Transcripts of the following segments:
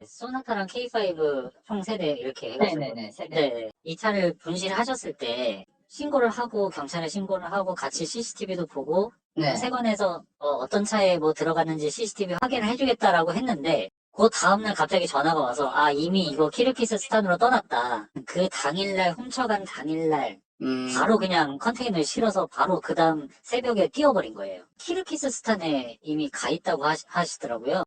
소나타랑 K5 총 세대 이렇게 해가지고 네네네, 세대. 네, 이 차를 분실하셨을 때 신고를 하고 경찰에 신고를 하고 같이 CCTV도 보고 네. 세관에서 어떤 차에 뭐 들어갔는지 CCTV 확인을 해주겠다라고 했는데 그 다음날 갑자기 전화가 와서 아 이미 이거 키르키스스탄으로 떠났다. 그 당일날 훔쳐간 당일날 바로 그냥 컨테이너에 실어서 바로 그 다음 새벽에 뛰어버린 거예요. 키르키스스탄에 이미 가 있다고 하시더라고요.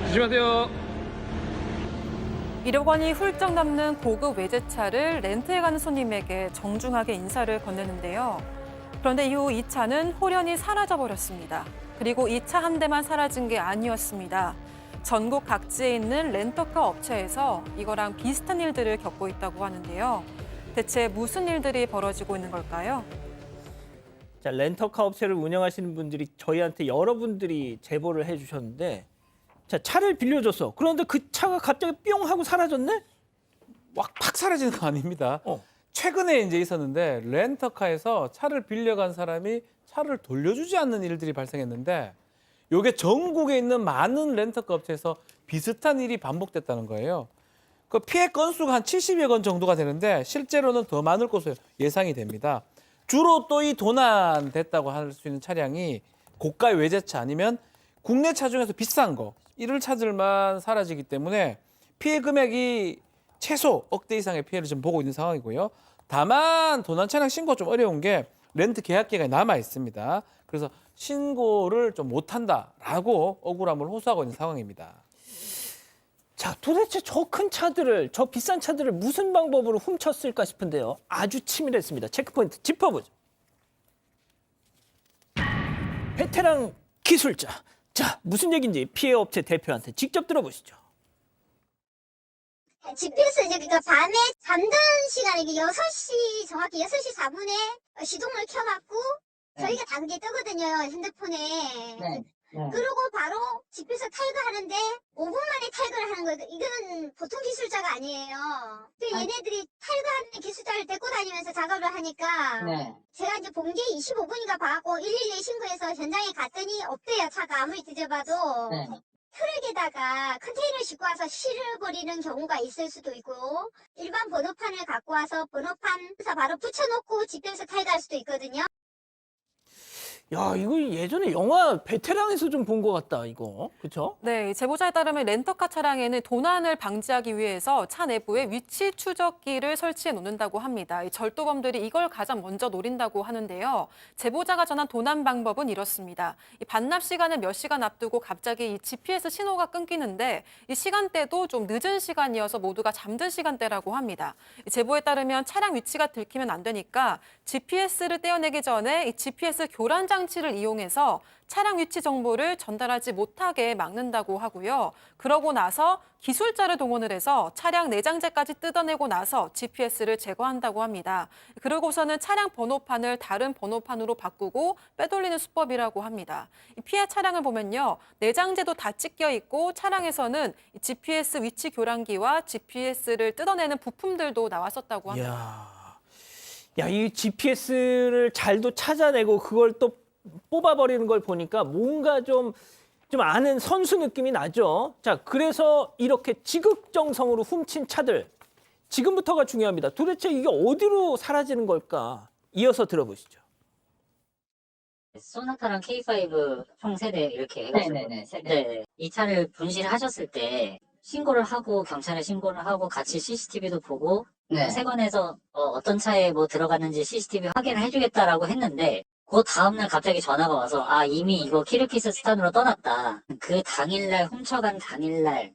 조심하세요. 1억 원이 훌쩍 넘는 고급 외제차를 렌트해 가는 손님에게 정중하게 인사를 건네는데요. 그런데 이후 이 차는 홀연히 사라져버렸습니다. 그리고 이 차 한 대만 사라진 게 아니었습니다. 전국 각지에 있는 렌터카 업체에서 이거랑 비슷한 일들을 겪고 있다고 하는데요. 대체 무슨 일들이 벌어지고 있는 걸까요? 자, 렌터카 업체를 운영하시는 분들이 저희한테 여러분들이 제보를 해주셨는데, 자, 차를 빌려줬어. 그런데 그 차가 갑자기 뿅 하고 사라졌네? 팍 사라지는 거 아닙니다. 어. 최근에 이제 있었는데 렌터카에서 차를 빌려간 사람이 차를 돌려주지 않는 일들이 발생했는데 이게 전국에 있는 많은 렌터카 업체에서 비슷한 일이 반복됐다는 거예요. 그 피해 건수가 한 70여 건 정도가 되는데 실제로는 더 많을 것으로 예상이 됩니다. 주로 또 이 도난됐다고 할 수 있는 차량이 고가의 외제차 아니면 국내 차 중에서 비싼 거 이를 차들만 사라지기 때문에 피해 금액이 최소 억대 이상의 피해를 지금 보고 있는 상황이고요. 다만 도난 차량 신고 좀 어려운 게 렌트 계약 기간이 남아 있습니다. 그래서 신고를 좀 못한다라고 억울함을 호소하고 있는 상황입니다. 자, 도대체 저 큰 차들을, 저 비싼 차들을 무슨 방법으로 훔쳤을까 싶은데요. 아주 치밀했습니다. 체크포인트 짚어보죠. 베테랑 기술자. 자, 무슨 얘기인지 피해 업체 대표한테 직접 들어보시죠. 집에서 이제 그러니까 밤에 잠든 시간에 6시 정확히 6시 4분에 시동을 켜갖고 네. 저희가 단계 뜨거든요 핸드폰에. 네. 그러고 바로 집에서 탈거하는데 5분 만에 탈거를 하는 거예요. 이거는 보통 기술자가 아니에요. 얘네들이 탈거하는 기술자를 데리고 다니면서 작업을 하니까 네. 제가 이제 본 게 25분인가 봐갖고 112에 신고해서 현장에 갔더니 없대요. 차가 아무리 뒤져봐도. 네. 트럭에다가 컨테이너를 싣고 와서 실어버리는 경우가 있을 수도 있고 일반 번호판을 갖고 와서 번호판에서 바로 붙여놓고 집에서 탈거할 수도 있거든요. 야, 이거 예전에 영화 베테랑에서 좀 본 것 같다, 이거. 그렇죠? 네, 제보자에 따르면 렌터카 차량에는 도난을 방지하기 위해서 차 내부에 위치 추적기를 설치해 놓는다고 합니다. 이 절도범들이 이걸 가장 먼저 노린다고 하는데요. 제보자가 전한 도난 방법은 이렇습니다. 이 반납 시간을 몇 시간 앞두고 갑자기 이 GPS 신호가 끊기는데 이 시간대도 좀 늦은 시간이어서 모두가 잠든 시간대라고 합니다. 이 제보에 따르면 차량 위치가 들키면 안 되니까 GPS를 떼어내기 전에 이 GPS 교란 장치를 이용해서 차량 위치 정보를 전달하지 못하게 막는다고 하고요. 그러고 나서 기술자를 동원을 해서 차량 내장재까지 뜯어내고 나서 GPS를 제거한다고 합니다. 그러고서는 차량 번호판을 다른 번호판으로 바꾸고 빼돌리는 수법이라고 합니다. 이 피해 차량을 보면요. 내장재도 다 찢겨 있고 차량에서는 GPS 위치 교란기와 GPS를 뜯어내는 부품들도 나왔었다고 합니다. 야, 이 GPS를 잘도 찾아내고 그걸 또 뽑아버리는 걸 보니까 뭔가 좀 아는 선수 느낌이 나죠. 자, 그래서 이렇게 지극정성으로 훔친 차들. 지금부터가 중요합니다. 도대체 이게 어디로 사라지는 걸까? 이어서 들어보시죠. 소나타랑 K5 총 세대 이렇게 해가지고 네네네, 세대. 네, 이 차를 분실하셨을 때 신고를 하고 경찰에 신고를 하고 같이 CCTV도 보고 네. 세관에서 어떤 차에 뭐 들어갔는지 CCTV 확인을 해주겠다라고 했는데 그 다음날 갑자기 전화가 와서 아 이미 이거 키르키스스탄으로 떠났다. 그 당일날 훔쳐간 당일날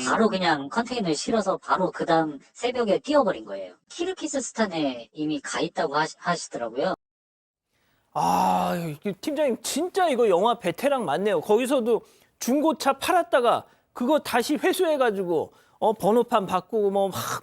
바로 그냥 컨테이너에 실어서 바로 그 다음 새벽에 뛰어버린 거예요. 키르키스스탄에 이미 가 있다고 하시더라고요. 아, 팀장님 진짜 이거 영화 베테랑 맞네요. 거기서도 중고차 팔았다가 그거 다시 회수해가지고 번호판 바꾸고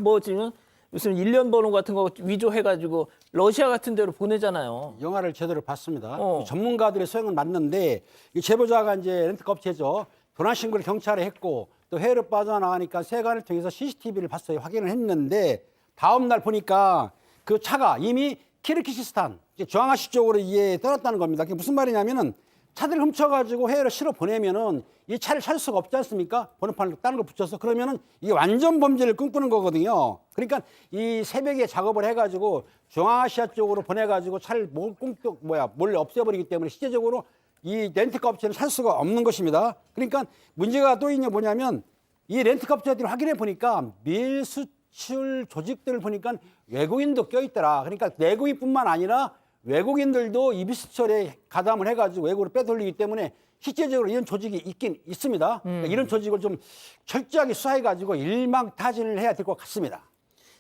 뭐 지금 무슨 일련 번호 같은 거 위조해가지고 러시아 같은 데로 보내잖아요. 영화를 제대로 봤습니다. 전문가들의 소행은 맞는데 이 제보자가 이제 렌트카 업체죠. 도난 신고를 경찰에 했고 또 해외로 빠져나가니까 세관을 통해서 CCTV를 봤어요. 확인을 했는데 다음 날 보니까 그 차가 이미 키르기스스탄, 중앙아시 쪽으로 이게 떠났다는 겁니다. 그게 무슨 말이냐면은 차들 훔쳐가지고 해외로 실어 보내면은 이 차를 찾을 수가 없지 않습니까? 번호판을 다른 걸 붙여서 그러면은 이게 완전 범죄를 꿈꾸는 거거든요. 그러니까 이 새벽에 작업을 해가지고 중앙아시아 쪽으로 보내가지고 차를 몰래 없애버리기 때문에 실제적으로 이 렌트카 업체는 찾을 수가 없는 것입니다. 그러니까 문제가 또 있냐 뭐냐면 이 렌트카 업체들이 확인해 보니까 밀수출 조직들을 보니까 외국인도 껴있더라. 그러니까 내국인뿐만 아니라 외국인들도 이 밀수출에 가담을 해가지고 외국으로 빼돌리기 때문에 실제적으로 이런 조직이 있긴 있습니다. 그러니까 이런 조직을 좀 철저하게 수사해가지고 일망타진을 해야 될 것 같습니다.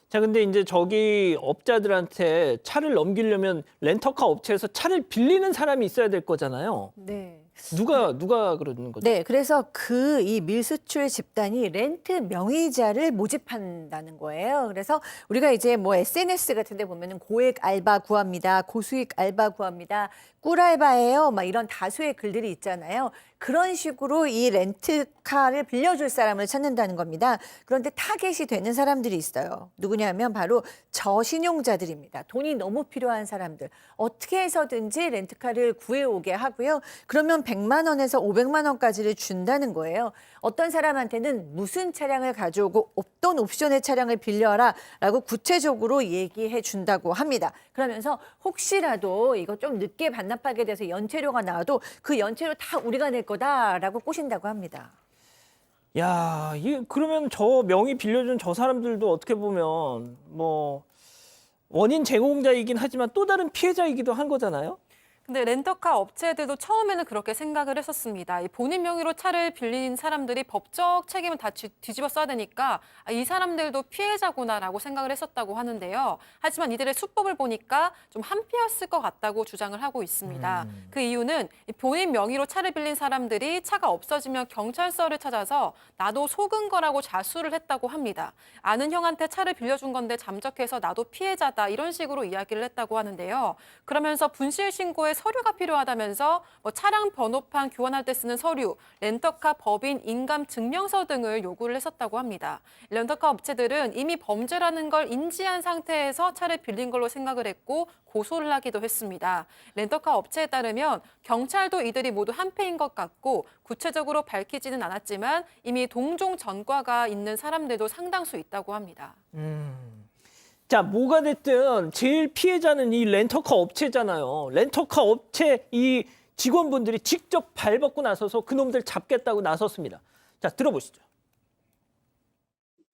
자, 근데 이제 저기 업자들한테 차를 넘기려면 렌터카 업체에서 차를 빌리는 사람이 있어야 될 거잖아요. 네. 누가 그러는 거죠? 네, 그래서 이 밀수출 집단이 렌트 명의자를 모집한다는 거예요. 그래서 우리가 이제 뭐 SNS 같은 데 보면은 고액 알바 구합니다. 고수익 알바 구합니다. 꿀알바예요. 막 이런 다수의 글들이 있잖아요. 그런 식으로 이 렌트카를 빌려줄 사람을 찾는다는 겁니다. 그런데 타겟이 되는 사람들이 있어요. 누구냐면 바로 저신용자들입니다. 돈이 너무 필요한 사람들. 어떻게 해서든지 렌트카를 구해오게 하고요. 그러면 100만 원에서 500만 원까지를 준다는 거예요. 어떤 사람한테는 무슨 차량을 가져오고 어떤 옵션의 차량을 빌려라 라고 구체적으로 얘기해 준다고 합니다. 그러면서 혹시라도 이거 좀 늦게 반납하게 돼서 연체료가 나와도 그 연체료 다 우리가 낼 거다라고 꼬신다고 합니다. 야, 그러면 저 명의 빌려준 저 사람들도 어떻게 보면 뭐 원인 제공자이긴 하지만 또 다른 피해자이기도 한 거잖아요. 근데 렌터카 업체들도 처음에는 그렇게 생각을 했었습니다. 이 본인 명의로 차를 빌린 사람들이 법적 책임을 다 뒤집어 써야 되니까 이 사람들도 피해자구나라고 생각을 했었다고 하는데요. 하지만 이들의 수법을 보니까 좀 한피였을 것 같다고 주장을 하고 있습니다. 그 이유는 이 본인 명의로 차를 빌린 사람들이 차가 없어지면 경찰서를 찾아서 나도 속은 거라고 자수를 했다고 합니다. 아는 형한테 차를 빌려준 건데 잠적해서 나도 피해자다 이런 식으로 이야기를 했다고 하는데요. 그러면서 분실 신고에 서류가 필요하다면서 뭐 차량 번호판 교환할 때 쓰는 서류, 렌터카 법인 인감 증명서 등을 요구를 했었다고 합니다. 렌터카 업체들은 이미 범죄라는 걸 인지한 상태에서 차를 빌린 걸로 생각을 했고 고소를 하기도 했습니다. 렌터카 업체에 따르면 경찰도 이들이 모두 한패인 것 같고 구체적으로 밝히지는 않았지만 이미 동종 전과가 있는 사람들도 상당수 있다고 합니다. 자, 뭐가 됐든 제일 피해자는 이 렌터카 업체잖아요. 렌터카 업체 이 직원분들이 직접 발벗고 나서서 그놈들 잡겠다고 나섰습니다. 자, 들어보시죠.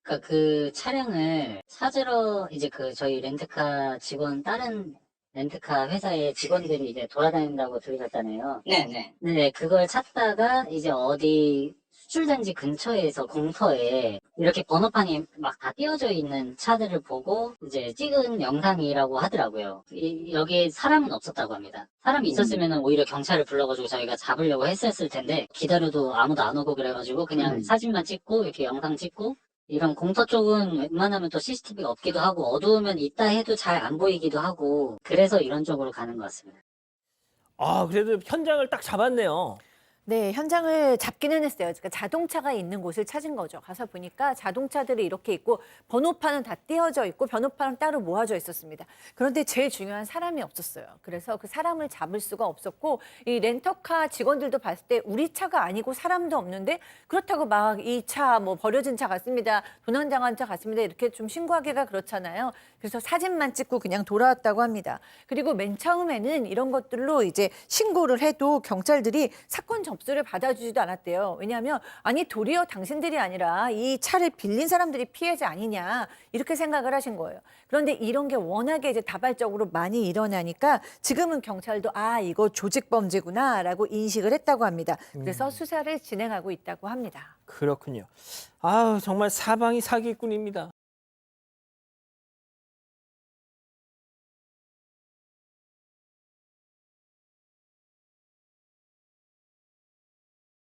그러니까 그 차량을 찾으러 이제 저희 렌트카 직원 다른 렌트카 회사의 직원들이 이제 돌아다닌다고 들으셨잖아요. 네네. 네, 그걸 찾다가 이제 어디 수출단지 근처에서 공터에 이렇게 번호판이 막 다 띄어져 있는 차들을 보고 이제 찍은 영상이라고 하더라고요. 여기에 사람은 없었다고 합니다. 사람이 있었으면 오히려 경찰을 불러가지고 저희가 잡으려고 했었을 텐데 기다려도 아무도 안 오고 그래가지고 그냥 사진만 찍고 이렇게 영상 찍고 이런 공터 쪽은 웬만하면 또 CCTV가 없기도 하고 어두우면 있다 해도 잘 안 보이기도 하고 그래서 이런 쪽으로 가는 것 같습니다. 아, 그래도 현장을 딱 잡았네요. 네, 현장을 잡기는 했어요. 그러니까 자동차가 있는 곳을 찾은 거죠. 가서 보니까 자동차들이 이렇게 있고 번호판은 다 띄어져 있고 번호판은 따로 모아져 있었습니다. 그런데 제일 중요한 사람이 없었어요. 그래서 그 사람을 잡을 수가 없었고 이 렌터카 직원들도 봤을 때 우리 차가 아니고 사람도 없는데 그렇다고 막 이 차 뭐 버려진 차 같습니다. 도난당한 차 같습니다. 이렇게 좀 신고하기가 그렇잖아요. 그래서 사진만 찍고 그냥 돌아왔다고 합니다. 그리고 맨 처음에는 이런 것들로 이제 신고를 해도 경찰들이 사건 접수를 받아주지도 않았대요. 왜냐하면 아니 도리어 당신들이 아니라 이 차를 빌린 사람들이 피해자 아니냐 이렇게 생각을 하신 거예요. 그런데 이런 게 워낙에 이제 다발적으로 많이 일어나니까 지금은 경찰도 아 이거 조직범죄구나라고 인식을 했다고 합니다. 그래서 수사를 진행하고 있다고 합니다. 그렇군요. 아, 정말 사방이 사기꾼입니다.